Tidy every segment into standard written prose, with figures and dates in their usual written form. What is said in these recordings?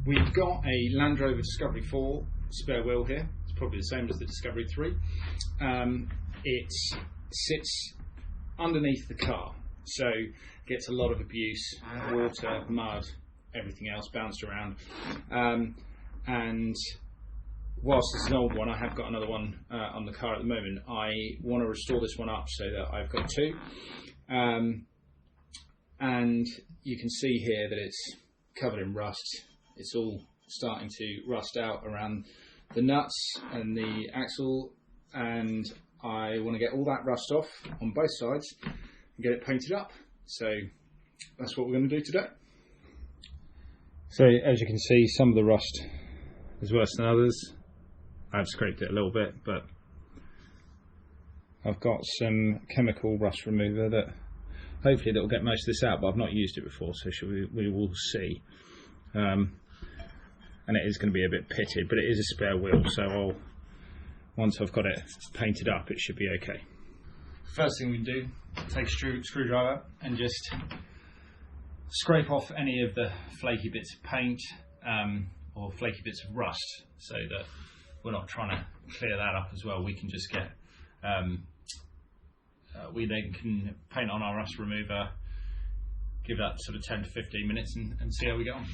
We've got a Landrover Discovery 4 spare wheel here. It's probably the same as the Discovery 3. It sits underneath the car, so gets a lot of abuse, water, mud, everything else bounced around. And whilst it's an old one, I have got another one on the car at the moment. I want to restore this one up so that I've got two. And you can see here that it's covered in rust. It's all starting to rust out around the nuts and the axle, and I want to get all that rust off on both sides and get it painted up. So that's what we're going to do today. So as you can see, some of the rust is worse than others. I've scraped it a little bit, but I've got some chemical rust remover that hopefully that will get most of this out, but I've not used it before, so we will see. And it is going to be a bit pitted, but it is a spare wheel, so once I've got it painted up, it should be okay. First thing we do, take a screwdriver and just scrape off any of the flaky bits of paint or flaky bits of rust, so that we're not trying to clear that up as well. We can just get, we then can paint on our rust remover, give that sort of 10 to 15 minutes and see how we get on.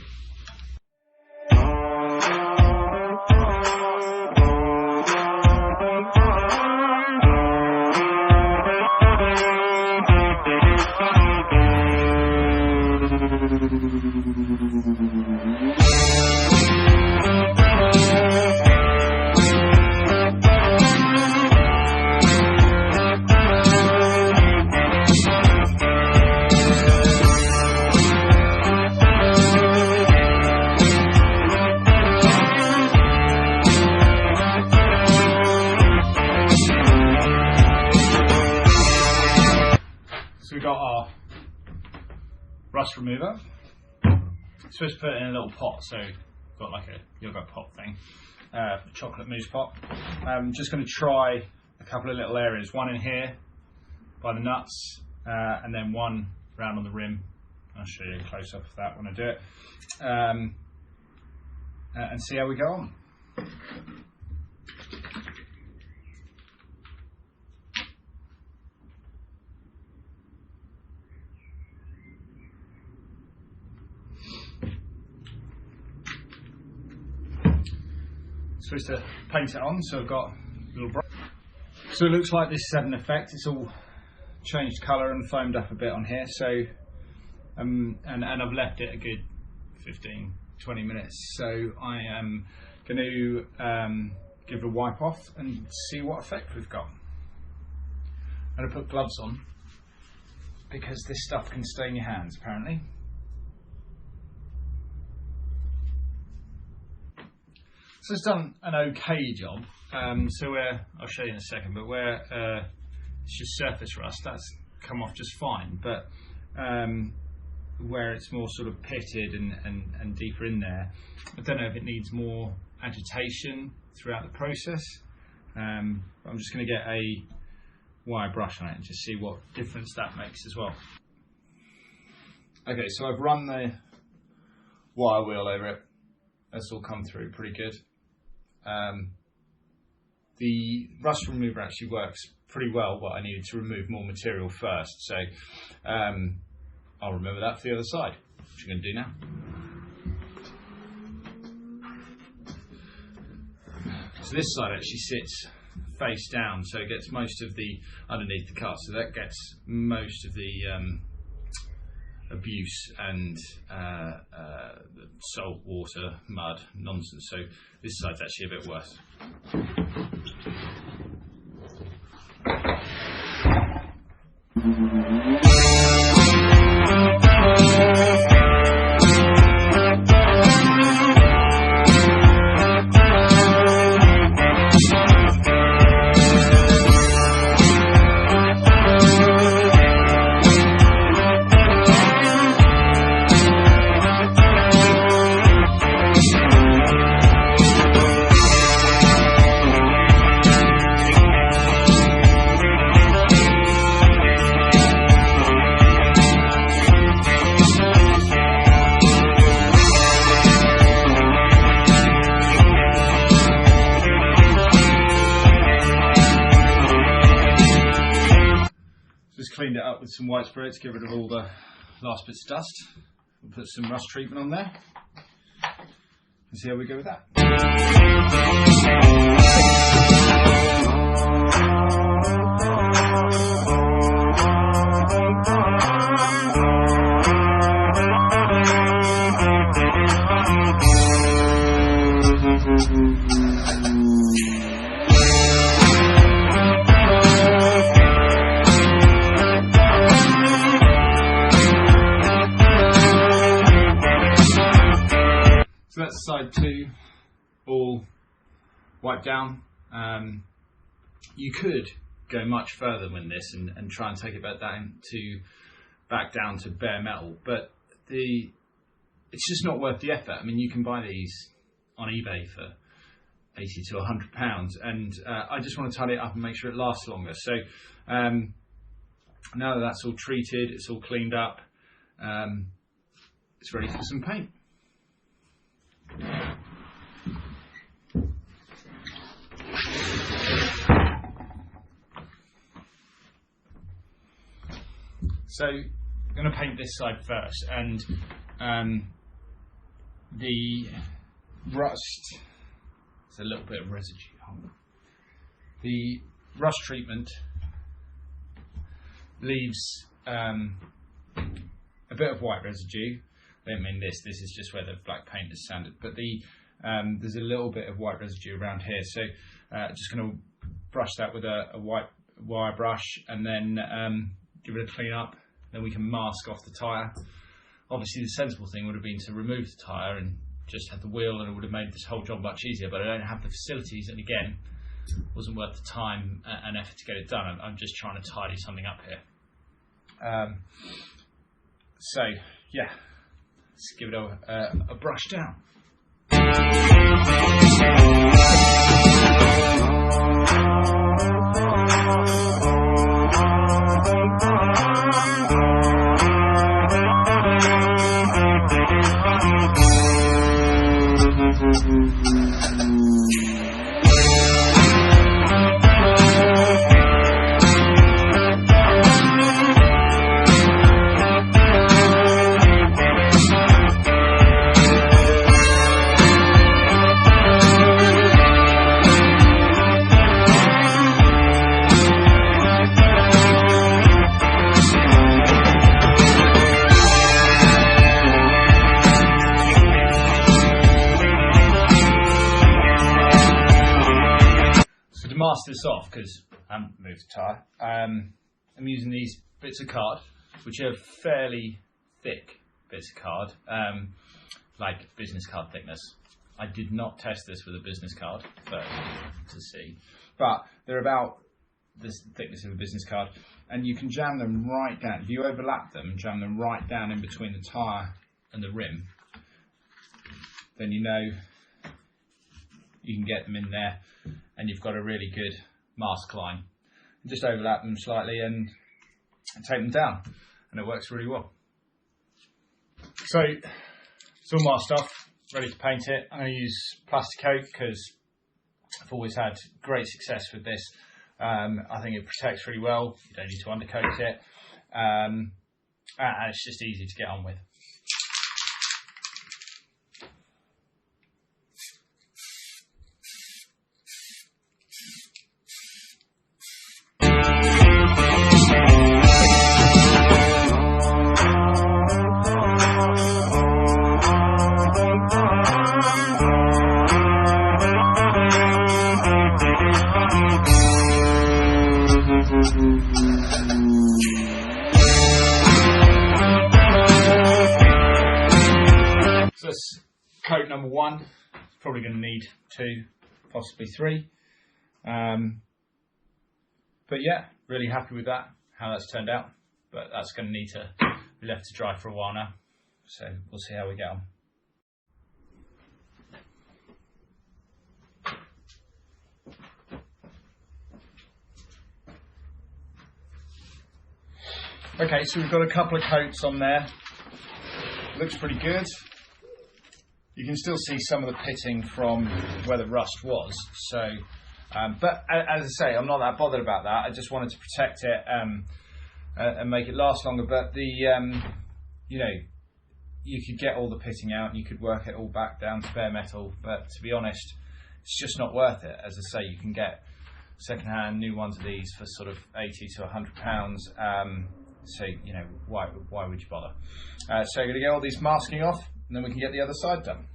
So we've got our rust remover. Supposed to put it in a little pot, so got like a yogurt pot thing, chocolate mousse pot. I'm just going to try a couple of little areas, one in here by the nuts, and then one round on the rim. I'll show you a close up of that when I do it, and see how we go on. Supposed to paint it on, so I've got a little brush. So it looks like this is having an effect. It's all changed colour and foamed up a bit on here. So and I've left it a good 15-20 minutes. So I am going to give it a wipe off and see what effect we've got. I'm going to put gloves on because this stuff can stain your hands apparently. So it's done an okay job. So I'll show you in a second, but where it's just surface rust, that's come off just fine. But where it's more sort of pitted and deeper in there, I don't know if it needs more agitation throughout the process. But I'm just going to get a wire brush on it and just see what difference that makes as well. Okay, so I've run the wire wheel over it. That's all come through pretty good. The rust remover actually works pretty well, but I needed to remove more material first, so I'll remember that for the other side, which I'm going to do now. So this side actually sits face down, so it gets most of the underneath the car, so that gets most of the abuse and salt, water, mud, nonsense. So this side's actually a bit worse. up with some white spray to get rid of all the last bits of dust. We'll put some rust treatment on there and see how we go with that. So that's side 2 all wiped down. You could go much further with this and try and take it back down to bare metal, but it's just not worth the effort. I mean, you can buy these on eBay for £80 to £100, and I just want to tidy it up and make sure it lasts longer. So now that that's all treated, it's all cleaned up, it's ready for some paint. So I'm going to paint this side first, and the rust, there's a little bit of residue. The rust treatment leaves a bit of white residue. I don't mean this is just where the black paint is sanded, but there's a little bit of white residue around here, so just going to brush that with a white wire brush, and then give it a clean up. Then we can mask off the tyre. Obviously the sensible thing would have been to remove the tyre and just have the wheel, and it would have made this whole job much easier, but I don't have the facilities, and again, it wasn't worth the time and effort to get it done. I'm just trying to tidy something up here. So yeah, let's give it a brush down. Mask this off because I haven't moved the tyre. I'm using these bits of card, which are fairly thick bits of card, like business card thickness. I did not test this with a business card to see, but they're about the thickness of a business card, and you can jam them right down. If you overlap them, jam them right down in between the tyre and the rim, then you know you can get them in there, and you've got a really good mask line. Just overlap them slightly and take them down, and it works really well. So it's all masked off, ready to paint it. I'm going to use plastic coat because I've always had great success with this. I think it protects really well. You don't need to undercoat it, and it's just easy to get on with. So that's coat number 1. Probably going to need 2, possibly 3. But yeah, really happy with that, how that's turned out. But that's going to need to be left to dry for a while now. So we'll see how we get on. Okay, so we've got a couple of coats on there. Looks pretty good. You can still see some of the pitting from where the rust was. So, but as I say, I'm not that bothered about that. I just wanted to protect it and make it last longer. But the you know, you could get all the pitting out and you could work it all back down to bare metal, but to be honest, it's just not worth it. As I say, you can get second-hand new ones of these for sort of £80 to £100. So you know, why would you bother? So I'm going to get all these masking off, and then we can get the other side done.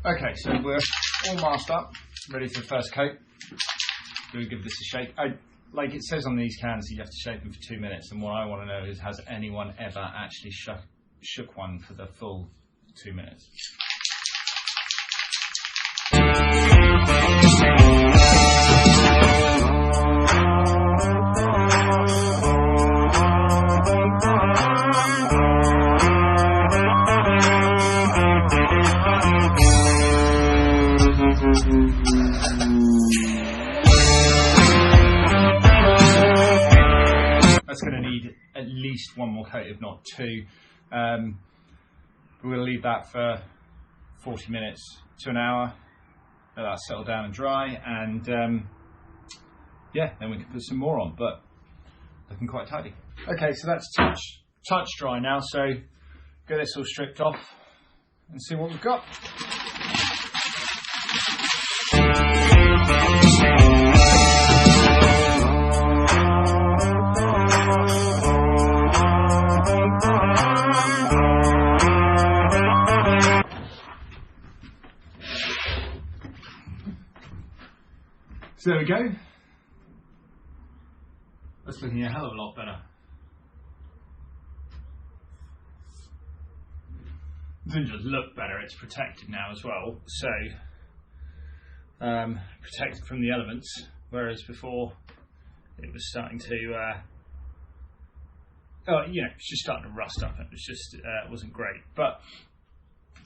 Okay, so we're all masked up, ready for the first coat. We'll give this a shake. Like it says on these cans, you have to shake them for 2 minutes, and what I want to know is, has anyone ever actually shook one for the full 2 minutes? That's going to need at least one more coat, if not two. We'll leave that for 40 minutes to an hour, let that settle down and dry, and yeah, then we can put some more on, but looking quite tidy. Okay, so that's touch dry now, so get this all stripped off and see what we've got. So there we go. That's looking a hell of a lot better. It doesn't just look better, it's protected now as well. So protected from the elements, whereas before it was starting to it's just starting to rust up. It was just it wasn't great. But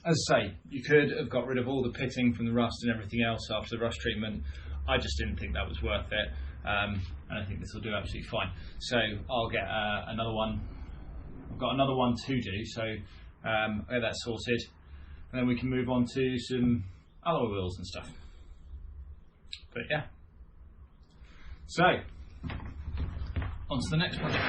as I say, you could have got rid of all the pitting from the rust and everything else after the rust treatment. I just didn't think that was worth it, and I think this will do absolutely fine. So I'll get another one. I've got another one to do, so I'll get that sorted, and then we can move on to some alloy wheels and stuff. But yeah, so on to the next project.